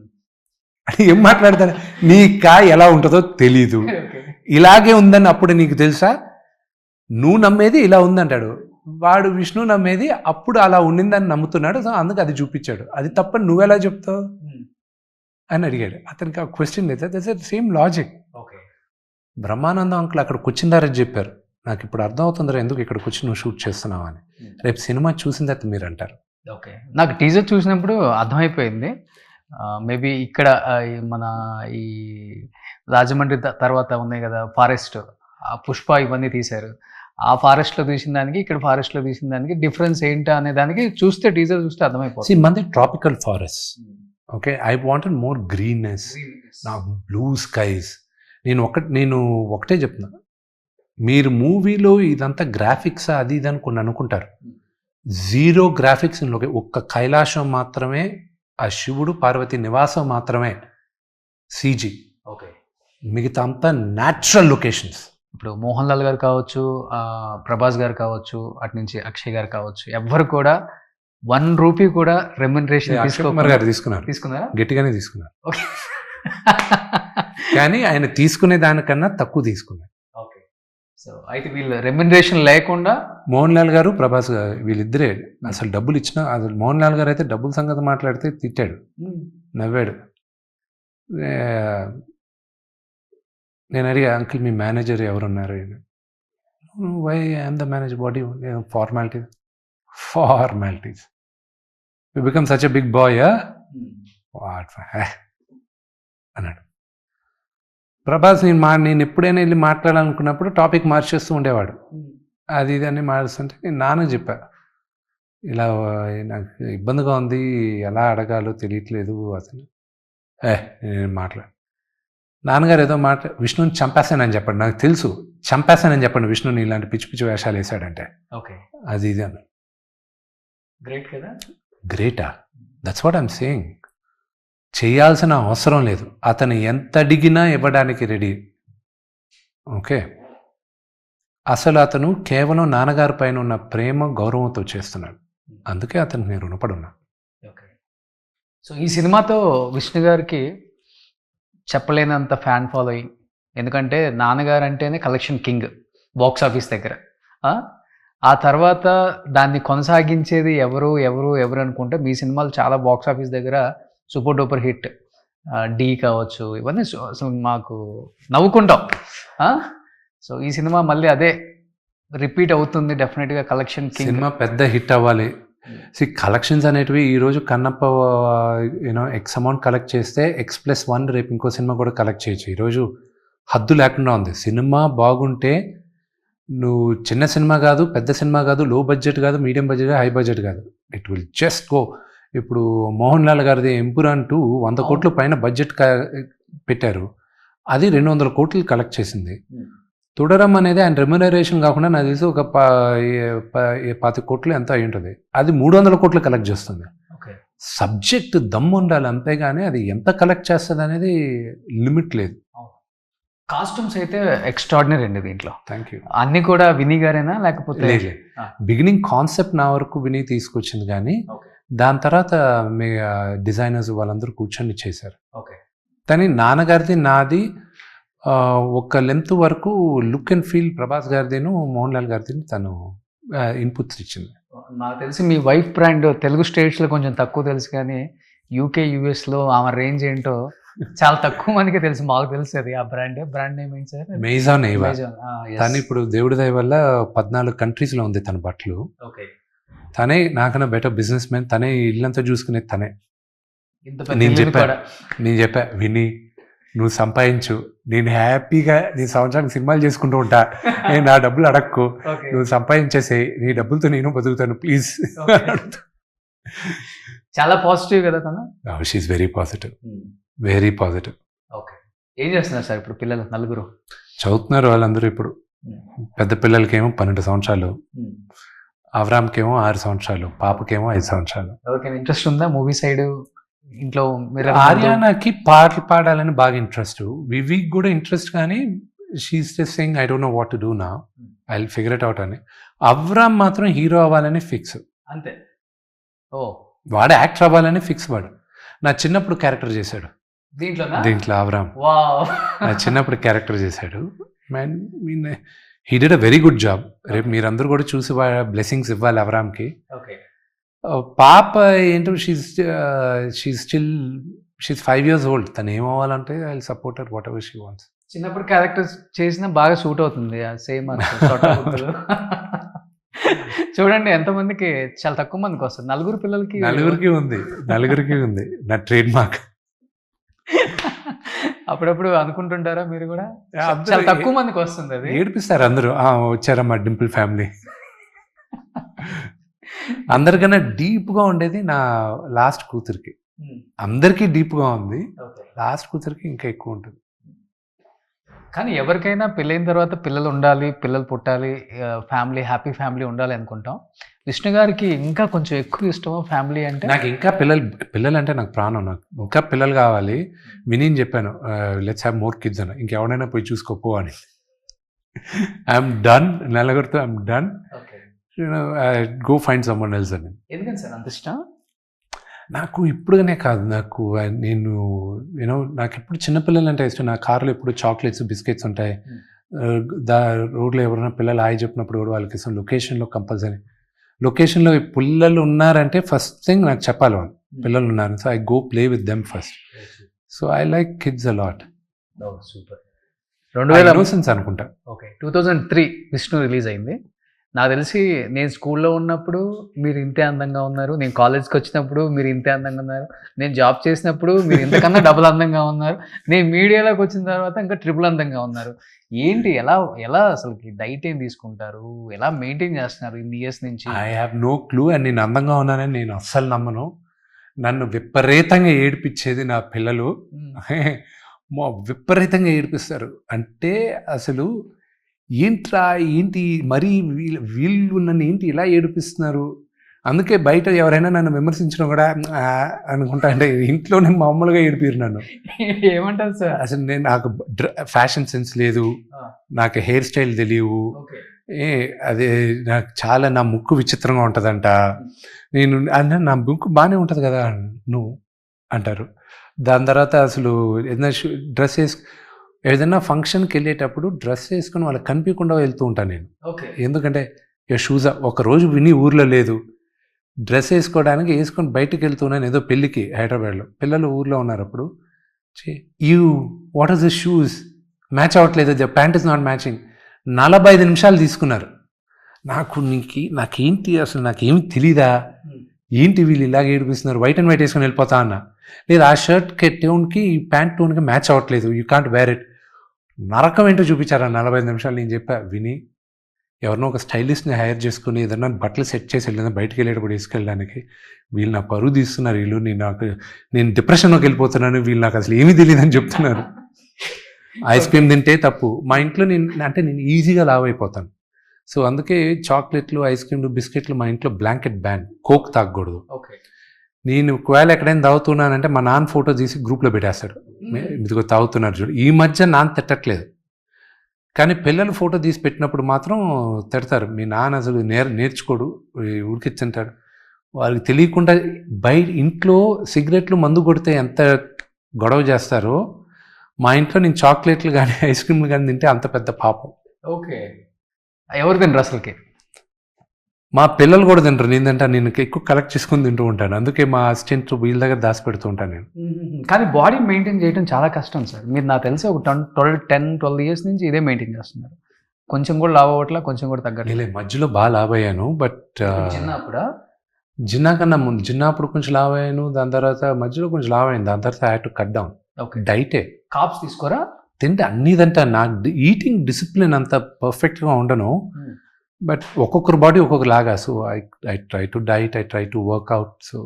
అని ఏం మాట్లాడతాడు, నీ కాయ ఎలా ఉంటుందో తెలీదు, ఇలాగే ఉందని అప్పుడు నీకు తెలుసా, నువ్వు నమ్మేది ఇలా ఉందంటాడు. వాడు విష్ణు నమ్మేది అప్పుడు అలా ఉండిందని నమ్ముతున్నాడు. సో అందుకు అది చూపించాడు. అది తప్పని నువ్వెలా చెప్తావు అని అడిగాడు. అతనికి ఆ క్వశ్చన్ లేదు. That's the same logic. Brahmanandam uncle అక్కడికి వచ్చిందారని చెప్పారు. నాకు ఇప్పుడు అర్థం అవుతుందిరా ఎందుకు ఇక్కడికి వచ్చి నువ్వు షూట్ చేస్తున్నావు అని. రేపు సినిమా చూసిన తర్వాత మీరు అంటారు. ఓకే, నాకు టీజర్ చూసినప్పుడు అర్థమైపోయింది. మేబీ ఇక్కడ మన ఈ రాజమండ్రి తర్వాత ఉన్నాయి కదా ఫారెస్ట్, ఆ పుష్ప ఇవన్నీ తీశారు. ఆ ఫారెస్ట్లో తీసిన దానికి ఇక్కడ ఫారెస్ట్లో తీసిన దానికి డిఫరెన్స్ ఏంటా అనే దానికి చూస్తే టీజర్ చూస్తే అర్థమైపోతుంది. మంది tropical forest. Okay, I wanted more greenness, నా బ్లూ స్కైస్. నేను ఒకటే చెప్తున్నా, మీరు మూవీలో ఇదంతా గ్రాఫిక్స్ అది ఇది అని కొన్ని అనుకుంటారు. 0 గ్రాఫిక్స్. ఒక్క కైలాసం మాత్రమే, ఆ శివుడు పార్వతి నివాసం మాత్రమే CG. ఓకే, మిగతా అంతా న్యాచురల్ లొకేషన్స్. ఇప్పుడు మోహన్ లాల్ గారు కావచ్చు, ప్రభాస్ గారు కావచ్చు, అటు నుంచి అక్షయ్ గారు కావచ్చు, ఎవ్వరు కూడా 1 రూపీ కూడా రెమ్యునరేషన్ తీసుకున్నారా? గట్టిగానే తీసుకున్నారు. కానీ ఆయన తీసుకునే దానికన్నా తక్కువ తీసుకున్నారు. ఓకే, సో అయితే వీళ్ళు రెమ్యునరేషన్ లేకుండా మోహన్ లాల్ గారు ప్రభాస్ గారు వీళ్ళిద్దరే అసలు డబ్బులు ఇచ్చినా, అసలు మోహన్ లాల్ గారు అయితే డబ్బుల సంగతి మాట్లాడితే తిట్టాడు, నవ్వాడు. నేను అడిగా, అంకుల్ మీ మేనేజర్ ఎవరున్నారు? Why I'm the manager, body formalities you become such a big boy అన్నాడు. ప్రభాస్ నేను ఎప్పుడైనా వెళ్ళి మాట్లాడాలనుకున్నప్పుడు టాపిక్ మార్చేస్తూ ఉండేవాడు. అది ఇది అని మారుస్తుంటే నేను నాన్నకు చెప్పా, ఇలా నాకు ఇబ్బందిగా ఉంది, ఎలా అడగాలో తెలియట్లేదు అసలు. నేను మాట్లాడు. నాన్నగారు ఏదో విష్ణుని చంపేస్తానని చెప్పండి, నాకు తెలుసు చంపేస్తానని చెప్పండి విష్ణుని ఇలాంటి పిచ్చి పిచ్చి వేషాలు వేసాడంటే. ఓకే, అది ఇది అన్న. గ్రేట్ కదా. గ్రేటా? That's what I'm saying. చేయాల్సిన అవసరం లేదు, అతను ఎంత అడిగినా ఇవ్వడానికి రెడీ. ఓకే, అసలు అతను కేవలం నాన్నగారి పైన ఉన్న ప్రేమ గౌరవంతో చేస్తున్నాడు. అందుకే అతనికి నేను రుణపడి ఉన్నా. ఓకే, సో ఈ సినిమాతో విష్ణు గారికి చెప్పలేనంత ఫ్యాన్ ఫాలోయింగ్. ఎందుకంటే నాన్నగారు అంటేనే కలెక్షన్ కింగ్ బాక్స్ ఆఫీస్ దగ్గర. ఆ తర్వాత దాన్ని కొనసాగించేది ఎవరు అనుకుంటే మీ సినిమాలు చాలా బాక్స్ ఆఫీస్ దగ్గర సూపర్ డూపర్ హిట్. డీ కావచ్చు, ఇవన్నీ అసలు మాకు నవ్వుకుంటాం. సో ఈ సినిమా మళ్ళీ అదే రిపీట్ అవుతుంది డెఫినెట్గా. కలెక్షన్ సినిమా పెద్ద హిట్ అవ్వాలి. కలెక్షన్స్ అనేటివి ఈరోజు కన్నప్ప ఎక్స్ అమౌంట్ కలెక్ట్ చేస్తే X+1 రేపు ఇంకో సినిమా కూడా కలెక్ట్ చేయొచ్చు. ఈరోజు హద్దు లేకుండా ఉంది. సినిమా బాగుంటే నువ్వు చిన్న సినిమా కాదు, పెద్ద సినిమా కాదు, లో బడ్జెట్ కాదు, మీడియం బడ్జెట్, హై బడ్జెట్ కాదు, ఇట్ విల్ జస్ట్ గో. ఇప్పుడు మోహన్ లాల్ గారిది ఎంపురాన్ 2 100 కోట్ల పైన బడ్జెట్ పెట్టారు, అది 200 కోట్లు కలెక్ట్ చేసింది. తుడరం అనేది ఆయన రెమ్యునరేషన్ కాకుండా నాకు తెలిసి ఒక 25 కోట్లు ఎంత అయి ఉంటుంది, అది 300 కోట్లు కలెక్ట్ చేస్తుంది. సబ్జెక్ట్ దమ్ము ఉండాలి, అంతేగాని అది ఎంత కలెక్ట్ చేస్తుంది అనేది లిమిట్ లేదు. కాస్ట్యూమ్స్ అయితే ఎక్స్ట్రాడినరీ అండి దీంట్లో. Thank you. అన్ని కూడా విని గారేనా లేకపోతే? లేదు, బిగినింగ్ కాన్సెప్ట్ నా వరకు విని తీసుకొచ్చింది, కానీ దాని తర్వాత మీ డిజైనర్స్ వాళ్ళందరూ కూర్చొని చేశారు. కానీ నాన్నగారిది నాది ఒక లెంత్ వరకు లుక్ అండ్ ఫీల్ ప్రభాస్ గారిదిను మోహన్ లాల్ గారిది తను ఇన్పుట్స్ ఇచ్చింది. నాకు తెలిసి మీ వైఫ్ బ్రాండ్ తెలుగు స్టేట్స్లో కొంచెం తక్కువ తెలుసు, కానీ UK US ఆమె రేంజ్ ఏంటో చాలా తక్కువ మందికి తెలుసు. మాకు తెలుసు అది. ఆ బ్రాండ్ నేమ్ ఏంటి సార్? మెయిజాన్ ఏవా. తను ఇప్పుడు దేవుడి దయ వల్ల 14 కంట్రీస్లో ఉంది తన బట్టలు. తనే నాకన్నా బెటర్ బిజినెస్ మ్యాన్, తనే ఇల్లంతా చూసుకునేది తనే. నేను చెప్పా విని నువ్వు సంపాదించు, నేను హ్యాపీగా నీ సంవత్సరానికి సినిమాలు చేసుకుంటూ ఉంటా, నేను నా డబ్బులు అడక్కు, నువ్వు సంపాదించేసే, నీ డబ్బులతో నేను బతుకుతాను ప్లీజ్. చాలా పాజిటివ్ కదా తను. She's very positive, very positive. Okay, ఏం చేస్తున్నారు సార్ ఇప్పుడు పిల్లలు? 4 చదువుతున్నారు వాళ్ళందరూ. ఇప్పుడు పెద్ద పిల్లలకేమో 12 సంవత్సరాలు, అవరామ్కేమో 6 సంవత్సరాలు, పాపకేమో 5 సంవత్సరాలు. ఎవరికైనా ఇంట్రెస్ట్ ఉందా మూవీ సైడ్ ఇంట్లో? ఆర్యానాకి పాటలు పాడాలని బాగా ఇంట్రెస్ట్, వివికి కూడా ఇంట్రెస్ట్, కానీ she's just saying I don't know what to do now, I will figure it out అని. అవరామ్ మాత్రం హీరో అవ్వాలని ఫిక్స్. అంతే. వాడు యాక్టర్ అవ్వాలని ఫిక్స్. వాడు నా చిన్నప్పుడు క్యారెక్టర్ చేశాడు దీంట్లో. అవరామ్ నా చిన్నప్పుడు క్యారెక్టర్ చేశాడు. He did a very good job. రేపు మీరందరూ కూడా చూసి బ్లెస్సింగ్స్ ఇవ్వాలి అవరామ్కి. పాప ఏంటో షీస్ 5 years old. తను ఏమవ్వాలంటే I will support her whatever she wants. చిన్నప్పుడు క్యారెక్టర్స్ చేసినా బాగా సూట్ అవుతుంది. సేమ్ చూడండి ఎంతమందికి, చాలా తక్కువ మందికి వస్తుంది. 4 పిల్లలకి నలుగురికి ఉంది నా ట్రేడ్ మార్క్. అప్పుడప్పుడు అనుకుంటుంటారా మీరు కూడా? చాలా తక్కువ మందికి వస్తుంది అది. ఏడిపిస్తారు అందరూ, వచ్చారమ్మా డింపుల్ ఫ్యామిలీ. అందరికన్నా డీప్గా ఉండేది నా లాస్ట్ కూతురికి. అందరికీ డీప్గా ఉంది, లాస్ట్ కూతురికి ఇంకా ఎక్కువ ఉంటుంది. కానీ ఎవరికైనా పెళ్ళైన తర్వాత పిల్లలు ఉండాలి, పిల్లలు పుట్టాలి, ఫ్యామిలీ, హ్యాపీ ఫ్యామిలీ ఉండాలి అనుకుంటాం. విష్ణు గారికి ఇంకా కొంచెం ఎక్కువ ఇష్టమా ఫ్యామిలీ అంటే? నాకు ఇంకా పిల్లలు అంటే నాకు ప్రాణం. నాకు ఇంకా పిల్లలు కావాలి. విని చెప్పాను లెట్స్ హ్యావ్ మోర్ కిడ్స్ అని. ఇంకెవడైనా పోయి చూసుకోపో అని. ఐఎమ్ డన్, నలుగురితో I'm done, go find someone else అని. ఎందుకని సార్ అంత ఇష్టం? నాకు ఇప్పుడుగానే కాదు, నాకు నాకు ఎప్పుడు చిన్నపిల్లలు అంటే ఇష్టం. నా కార్లో ఎప్పుడు చాక్లెట్స్, బిస్కెట్స్ ఉంటాయి. రోడ్లో ఎవరైనా పిల్లలు హాయ్ చెప్పినప్పుడు కూడా వాళ్ళకి ఇష్టం. లొకేషన్లో కంపల్సరీ, లొకేషన్లో పిల్లలు ఉన్నారంటే ఫస్ట్ థింగ్ నాకు చెప్పాలి వాళ్ళు పిల్లలు ఉన్నారు. So I go play with them first. So I like kids a lot. Super. 2000 అనుకుంటా. ఓకే, 2003 విష్ణు రిలీజ్ అయింది. నాకు తెలిసి నేను స్కూల్లో ఉన్నప్పుడు మీరు ఇంతే అందంగా ఉన్నారు, నేను కాలేజ్కి వచ్చినప్పుడు మీరు ఇంతే అందంగా ఉన్నారు, నేను జాబ్ చేసినప్పుడు మీరు ఇంతకన్నా డబుల్ అందంగా ఉన్నారు, నేను మీడియాలోకి వచ్చిన తర్వాత ఇంకా ట్రిపుల్ అందంగా ఉన్నారు. ఏంటి, ఎలా అసలుకి డైట్ ఏం తీసుకుంటారు, ఎలా మెయింటైన్ చేస్తున్నారు ఇన్ని ఇయర్స్ నుంచి? I have no clue. And నేను అందంగా ఉన్నానని నేను అస్సలు నమ్మను. నన్ను విపరీతంగా ఏడిపించేది నా పిల్లలు. విపరీతంగా ఏడిపిస్తారు. అంటే అసలు ఏంటి మరీ వీళ్ళు నన్ను ఏంటి ఇలా ఏడిపిస్తున్నారు. అందుకే బయట ఎవరైనా నన్ను విమర్శించడం కూడా అనుకుంటా. అంటే ఇంట్లోనే మామూలుగా ఏడిపిరు నన్ను. ఏమంటారు సార్? అసలు నాకు ఫ్యాషన్ సెన్స్ లేదు, నాకు హెయిర్ స్టైల్ తెలియవు, అదే నాకు చాలా నా ముక్కు విచిత్రంగా ఉంటుందంట. నేను అంటే నా ముక్కు బాగానే ఉంటుంది కదా నువ్వు అంటారు. దాని తర్వాత అసలు ఏదైనా డ్రెస్ ఏదైనా ఫంక్షన్కి వెళ్ళేటప్పుడు డ్రెస్ వేసుకుని వాళ్ళకి కనిపించకుండా వెళ్తూ ఉంటాను నేను. ఎందుకంటే షూస్ ఒకరోజు విని ఊర్లో లేదు, డ్రెస్ వేసుకోవడానికి వేసుకొని బయటకు వెళ్తున్నాను ఏదో పెళ్ళికి హైదరాబాద్లో. పిల్లలు ఊర్లో ఉన్నారు అప్పుడు. What are the shoes, match అవ్వట్లేదు, the pant is not matching. 45 నిమిషాలు తీసుకున్నారు. నాకేంటి అసలు, నాకేమి తెలీదా, ఏంటి వీళ్ళు ఇలాగ ఏడిపిస్తున్నారు, వైట్ అండ్ వైట్ వేసుకొని వెళ్ళిపోతా అన్న. లేదు, ఆ షర్ట్ టోన్కి ఈ ప్యాంట్ టోన్కి మ్యాచ్ అవ్వట్లేదు, యూ కాంట్ వేర్ ఇట్. నరకం ఏంటో చూపించారు ఆ 45 నిమిషాలు. నేను చెప్పా, విని ఎవరినో ఒక స్టైలిస్ట్ని హైర్ చేసుకుని ఏదన్నా బట్టలు సెట్ చేసి వెళ్ళినా బయటకు వెళ్ళేటప్పుడు వేసుకెళ్ళడానికి. వీళ్ళు నా పరువు తీస్తున్నారు, వీళ్ళు నేను డిప్రెషన్లోకి వెళ్ళిపోతున్నాను, వీళ్ళు నాకు అసలు ఏమీ తెలియదు అని చెప్తున్నారు. ఐస్ క్రీమ్ తింటే తప్పు. మా ఇంట్లో నేను ఈజీగా లావ్ అయిపోతాను. సో అందుకే చాక్లెట్లు, ఐస్ క్రీమ్లు, బిస్కెట్లు మా ఇంట్లో బ్లాంకెట్ బ్యాన్. కోక్ తాగకూడదు. నేను ఒకవేళ ఎక్కడైనా తాగుతున్నానంటే మా నాన్న ఫోటో తీసి గ్రూప్లో పెట్టేస్తాడు, ఇదిగో తాగుతున్నారు చూడు. ఈ మధ్య నాన్న తిట్టట్లేదు, కానీ పిల్లలు ఫోటో తీసి పెట్టినప్పుడు మాత్రం తిడతారు. మీ నాన్న అసలు నేర్చుకోడు, ఊరికి తింటాడు. వాళ్ళకి తెలియకుండా బయట ఇంట్లో సిగరెట్లు, మందు కొడితే ఎంత గొడవ చేస్తారో, మా ఇంట్లో నేను చాక్లెట్లు కానీ ఐస్ క్రీమ్లు కానీ తింటే అంత పెద్ద పాపం. ఓకే, ఎవరు తినరు అసలుకి? మా పిల్లలు కూడా తింటారు. నేను ఎక్కువ కలెక్ట్ చేసుకుని తింటూ ఉంటాను. అందుకే మా అసిస్టెంట్ వీళ్ళ దగ్గర దాచి పెడుతూ ఉంటాను నేను. కానీ బాడీ మెయింటైన్ చేయడం చాలా కష్టం సార్. మీరు నాకు తెలిసి ఒక 10-12 ఇయర్స్ నుంచి ఇదే మెయింటైన్ చేస్తున్నారు. కొంచెం కూడా లావ్ అవ్వట్లా, కొంచెం కూడా తగ్గట్లేదు. మధ్యలో బాగా లావ్ అయ్యాను, బట్ జిన్నా కన్నా ముందు, జిన్నప్పుడు కొంచెం లావ్ అయ్యాను, దాని తర్వాత మధ్యలో కొంచెం లావ్ అయ్యాను, దాని తర్వాత I had to cut down. డైటే. కాప్స్ తీసుకోరా? తింటే అన్నీ తింటా. నాకు ఈటింగ్ డిసిప్లిన్ అంత పర్ఫెక్ట్గా ఉండను, బట్ ఒక్కొక్కరు బాడీ ఒక్కొక్కలాగా. So I try to diet, I try to workout. So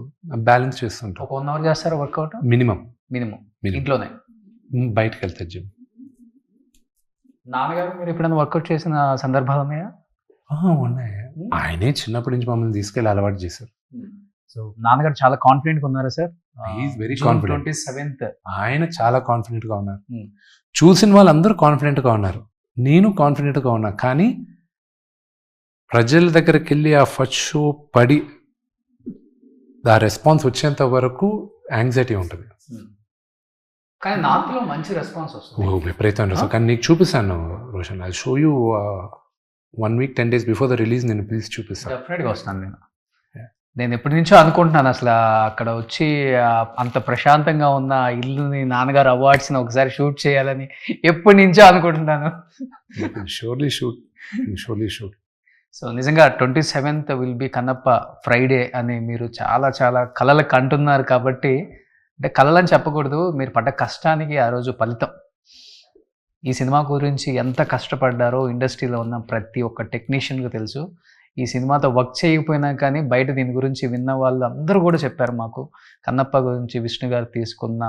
balance చేస్తుంటాను. ఒక 1 అవర్ చేస్తారా వర్కౌట్? మినిమం. ఇంట్లోనే? బయటకు వెళ్తే జిమ్. నాన్నగారు మీరు ఎప్పుడైనా వర్కౌట్ చేసిన సందర్భాలు ఉన్నాయా? ఉన్నాయి. ఆయనే చిన్నప్పటి నుంచి మమ్మల్ని తీసుకెళ్ళి అలవాటు చేశారు. సో నాన్నగారు చాలా కాన్ఫిడెంట్గా ఉన్నారా సార్? Very confident. 27th ఆయన చాలా కాన్ఫిడెంట్గా ఉన్నారు. చూసిన వాళ్ళందరూ కాన్ఫిడెంట్గా ఉన్నారు, నేను కాన్ఫిడెంట్గా ఉన్నా. కానీ ప్రజల దగ్గరికి వెళ్ళి ఆ ఫస్ట్ షో పడి ఆ రెస్పాన్స్ వచ్చేంత వరకు యాంగ్జైటీ ఉంటుంది. కానీ నార్త్లో మంచి రెస్పాన్స్ వస్తుంది. విపరీతం రెస్పాన్స్. కానీ నీకు చూపిస్తాను Roshan, I show you 1 week 10 days before the release. నేను ప్లీజ్ చూపిస్తాను. డెఫినెట్గా వస్తాను. నేను ఎప్పటి నుంచో అనుకుంటున్నాను అసలు అక్కడ వచ్చి అంత ప్రశాంతంగా ఉన్న ఇల్లుని నాన్నగారు అవార్డ్స్ని ఒకసారి షూట్ చేయాలని ఎప్పటి నుంచో అనుకుంటున్నాను. Surely shoot. సో నిజంగా 27th will be Kannappa Friday అని మీరు చాలా చాలా కలలు కంటున్నారు. కాబట్టి అంటే కలలని చెప్పకూడదు, మీరు పడ్డ కష్టానికి ఆ రోజు ఫలితం. ఈ సినిమా గురించి ఎంత కష్టపడ్డారో ఇండస్ట్రీలో ఉన్న ప్రతి ఒక్క టెక్నీషియన్కి తెలుసు. ఈ సినిమాతో వర్క్ చేయకపోయినా కానీ బయట దీని గురించి విన్న వాళ్ళు అందరూ కూడా చెప్పారు మాకు, కన్నప్ప గురించి విష్ణు గారు తీసుకున్న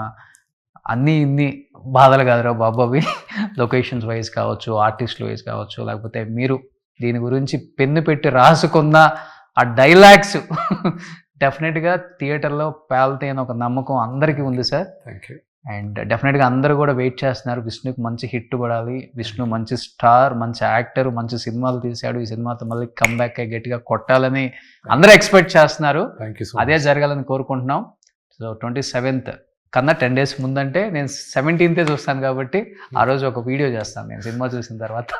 ఇన్ని బాధలు కాదురా బాబు అవి. లొకేషన్స్ వైజ్ కావచ్చు, ఆర్టిస్ట్ వైజ్ కావచ్చు, లేకపోతే మీరు దీని గురించి పెన్ను పెట్టి రాసుకున్న ఆ డైలాగ్స్ డెఫినెట్గా థియేటర్లో పేల్తే అని ఒక నమ్మకం అందరికీ ఉంది సార్. Thank you. అండ్ డెఫినెట్గా అందరూ కూడా వెయిట్ చేస్తున్నారు, విష్ణుకి మంచి హిట్ పడాలి, విష్ణు మంచి స్టార్, మంచి యాక్టర్, మంచి సినిమాలు తీశాడు, ఈ సినిమాతో మళ్ళీ కమ్బ్యాక్ అయ్యి గట్టిగా కొట్టాలని అందరూ ఎక్స్పెక్ట్ చేస్తున్నారు. అదే జరగాలని కోరుకుంటున్నాం. సో 27th కన్నా 10 days ముందంటే నేను 17th చూస్తాను, కాబట్టి ఆ రోజు ఒక వీడియో చేస్తాను నేను సినిమా చూసిన తర్వాత.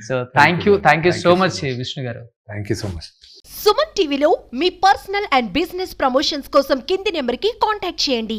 So thank you so much Vishnu garu. Thank you so much. Suman టీవీలో మీ పర్సనల్ అండ్ బిజినెస్ ప్రమోషన్స్ కోసం కింది నెంబర్కి కాంటాక్ట్ చేయండి.